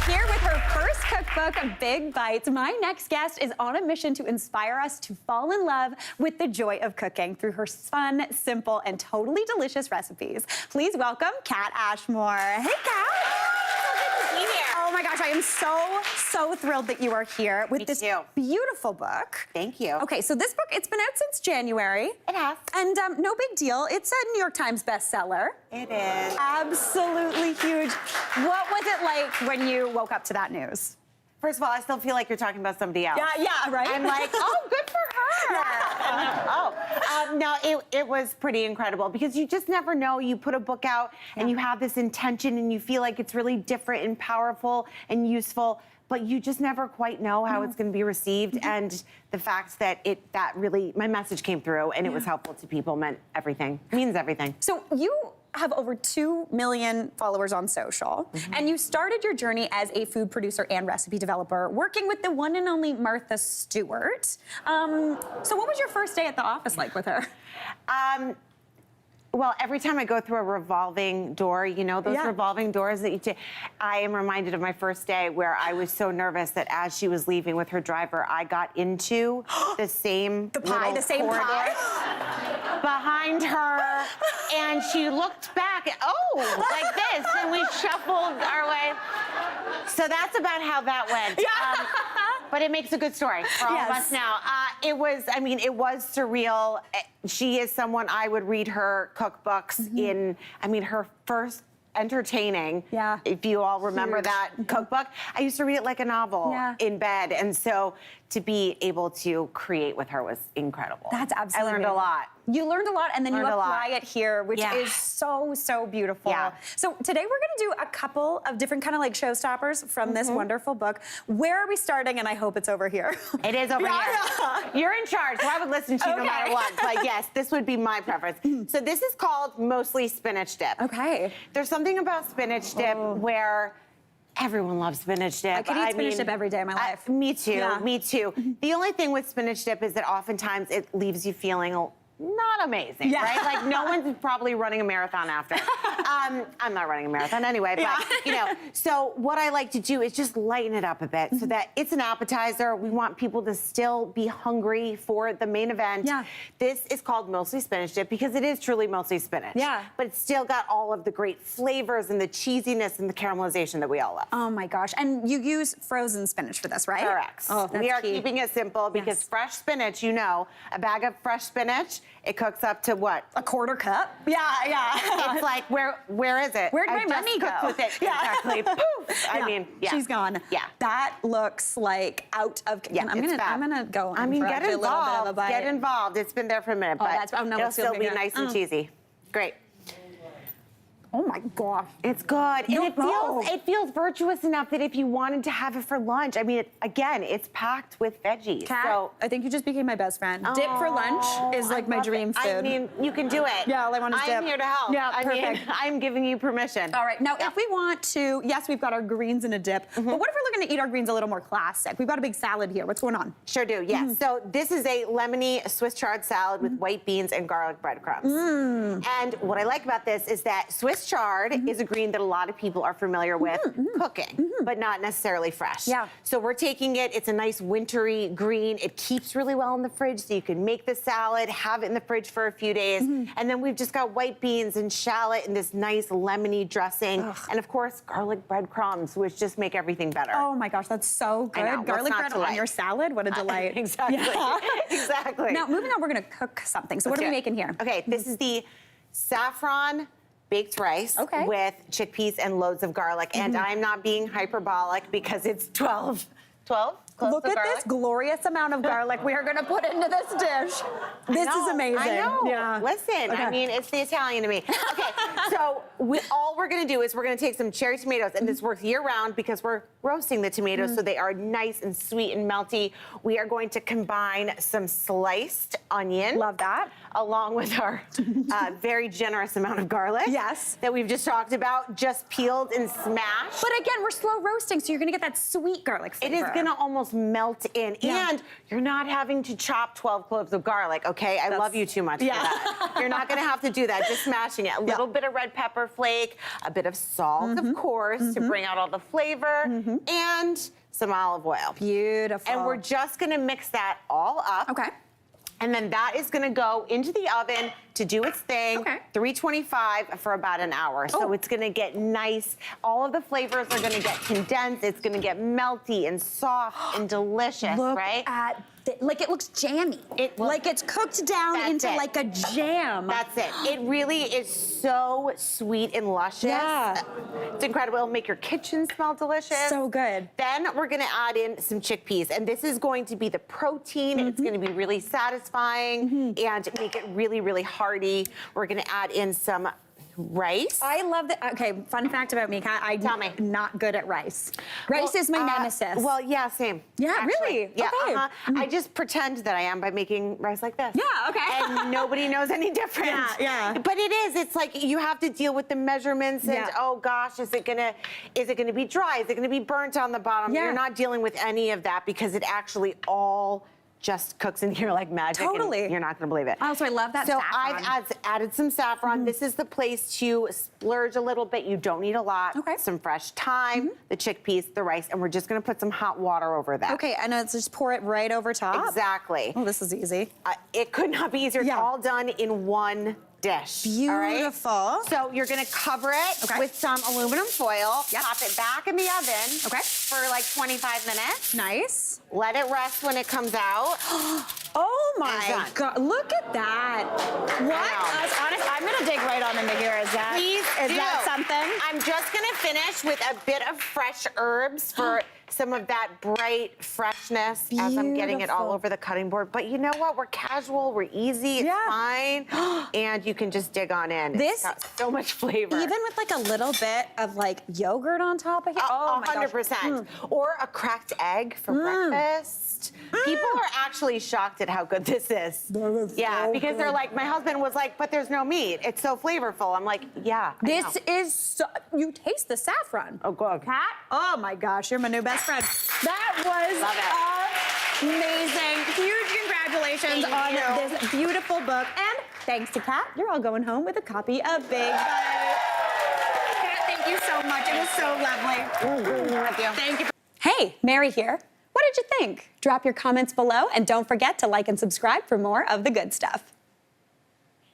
Here with her first cookbook, Big Bites, my next guest is on a mission to inspire us to fall in love with the joy of cooking through her fun, simple, and totally delicious recipes. Please welcome Kat Ashmore. Hey, Kat. Oh my gosh, I am so thrilled that you are here with this beautiful book. Thank you. Okay, so this book, it's been out since January. It has. And no big deal. It's a New York Times bestseller. It is. Absolutely huge. What was it like when you woke up to that news? First of all, I still feel like you're talking about somebody else. Yeah, right? I'm like, oh, good for her. No, it was pretty incredible because you just never know. You put a book out and you have this intention and you feel like it's really different and powerful and useful, but you just never quite know how it's going to be received. And the fact that my message came through and it was helpful to people meant everything, means everything. So you have over 2 million followers on social, and you started your journey as a food producer and recipe developer, working with the one and only Martha Stewart. So what was your first day at the office like with her? Well, every time I go through a revolving door, you know, those revolving doors that you take, I am reminded of my first day where I was so nervous that as she was leaving with her driver, I got into the same pie behind her, and she looked back, like this, and we shuffled our way. So that's about how that went. But it makes a good story for all of us now. It was surreal. She is someone I would read her cookbooks in, her first entertaining, if you all remember that cookbook. I used to read it like a novel in bed. And so to be able to create with her was incredible. That's absolutely I learned a lot. You learned a lot, and then you apply it here, which is so beautiful. Yeah. So today we're gonna do a couple of different kind of like showstoppers from this wonderful book. Where are we starting? And I hope it's over here. It is over here. You're in charge, so I would listen to you no matter what. But yes, this would be my preference. So this is called Mostly Spinach Dip. Okay. There's something about spinach dip where everyone loves spinach dip. I could eat spinach dip every day of my life. Me too, me too. The only thing with spinach dip is that oftentimes it leaves you feeling not amazing, right? Like no one's probably running a marathon after. I'm not running a marathon anyway, but you know. So what I like to do is just lighten it up a bit so that it's an appetizer. We want people to still be hungry for the main event. This is called Mostly Spinach Dip because it is truly mostly spinach. But it's still got all of the great flavors and the cheesiness and the caramelization that we all love. Oh my gosh. And you use frozen spinach for this, right? Correct. Oh, that's we are key. keeping it simple because fresh spinach, you know, a bag of fresh spinach, it cooks up to what? A quarter cup? Yeah. It's like, where is it? Where'd my money go? With it. Exactly. Poof. I mean, she's gone. That looks like out of. I'm gonna go. Get involved. Get involed. It's been there for a minute, but it'll still be nice and cheesy. Great. Oh my gosh. It's good. And it feels virtuous enough that if you wanted to have it for lunch, again, it's packed with veggies. Kat, so I think you just became my best friend. Dip for lunch is like my dream food. I mean, you can do it. Yeah, all I want is dip. I'm here to help. Yeah, perfect. I'm giving you permission. All right, now if we want to, yes, we've got our greens in a dip, but what if we're looking to eat our greens a little more classic? We've got a big salad here. What's going on? Sure do, yes. So this is a lemony Swiss Chard Salad with white beans and garlic breadcrumbs. And what I like about this is that Swiss Chard is a green that a lot of people are familiar with cooking, but not necessarily fresh. So we're taking it, it's a nice wintry green. It keeps really well in the fridge, so you can make the salad, have it in the fridge for a few days. And then we've just got white beans and shallot and this nice lemony dressing. And of course, garlic breadcrumbs, which just make everything better. Oh my gosh, that's so good. I know, garlic bread on your salad, what a delight. Exactly, exactly. Now, moving on, we're gonna cook something. So what are we making here? Okay, this is the saffron baked rice with chickpeas and loads of garlic. And I'm not being hyperbolic because it's 12 Look at this glorious amount of garlic we are going to put into this dish. This is amazing. I know. Yeah. Listen, I mean, it's the Italian to me. Okay, so all we're going to do is we're going to take some cherry tomatoes, and this works year-round because we're roasting the tomatoes so they are nice and sweet and melty. We are going to combine some sliced onion. Love that. Along with our very generous amount of garlic. Yes. That we've just talked about, just peeled and smashed. But again, we're slow roasting, so you're going to get that sweet garlic flavor. It is gonna almost melt in. Yeah. And you're not having to chop 12 cloves of garlic, okay? I love you too much for that. You're not gonna have to do that, just smashing it. A little bit of red pepper flake, a bit of salt, of course, to bring out all the flavor, and some olive oil. Beautiful. And we're just gonna mix that all up. Okay. And then that is gonna go into the oven to do its thing, Okay. 325 for about an hour. So it's gonna get nice. All of the flavors are gonna get condensed. It's gonna get melty and soft and delicious, Look right? at like it looks jammy. Like it's cooked down into like a jam. That's it. It really is so sweet and luscious. Yeah. It's incredible. It'll make your kitchen smell delicious. So good. Then we're gonna add in some chickpeas, and this is going to be the protein. It's gonna be really satisfying and make it really, really hearty. We're gonna add in some rice. I love that. Okay, fun fact about me, Kat. Tell me. I'm not good at rice. Rice is my nemesis. Well, yeah, same. Yeah, actually. really? Yeah, Okay. I just pretend that I am by making rice like this. Yeah, okay. And nobody knows any different. Yeah. But it is. It's like you have to deal with the measurements and oh gosh, is it gonna be dry? Is it gonna be burnt on the bottom? Yeah. You're not dealing with any of that because it actually all just cooks in here like magic. Totally. And you're not gonna believe it. Also, I love that so saffron. I've added some saffron. This is the place to splurge a little bit. You don't need a lot. Okay. Some fresh thyme, the chickpeas, the rice, and we're just gonna put some hot water over that. Okay, and let's just pour it right over top. Exactly. Oh, this is easy. It could not be easier. Yeah. It's all done in one dish. all right? Beautiful. So you're gonna cover it with some aluminum foil. Yep. Pop it back in the oven. Okay. For like 25 minutes. Nice. Let it rest when it comes out. Oh my done. God! Look at that. What? Honest, I'm gonna dig right on into here. Is that? Please Is do. that something? I'm just gonna finish with a bit of fresh herbs for some of that bright freshness as I'm getting it all Beautiful. over the cutting board. But you know what? We're casual, we're easy, it's fine. And you can just dig on in. This- it's got so much flavor. Even with like a little bit of like yogurt on top of it. Oh my gosh. 100%. Or a cracked egg for breakfast. People are actually shocked at how good this is. Yeah, so because they're good. like, my husband was like, but there's no meat. It's so flavorful. I'm like, yeah. I This know. is so, you taste the saffron. Oh, good. Kat? Oh my gosh, you're my new best friend. That was amazing. Huge congratulations Thank on you. this beautiful book. And thanks to Kat, you're all going home with a copy of Big Bite. Kat, thank you so much. It was so lovely. Thank you. Hey, Mary here. What did you think? Drop your comments below and don't forget to like and subscribe for more of the good stuff.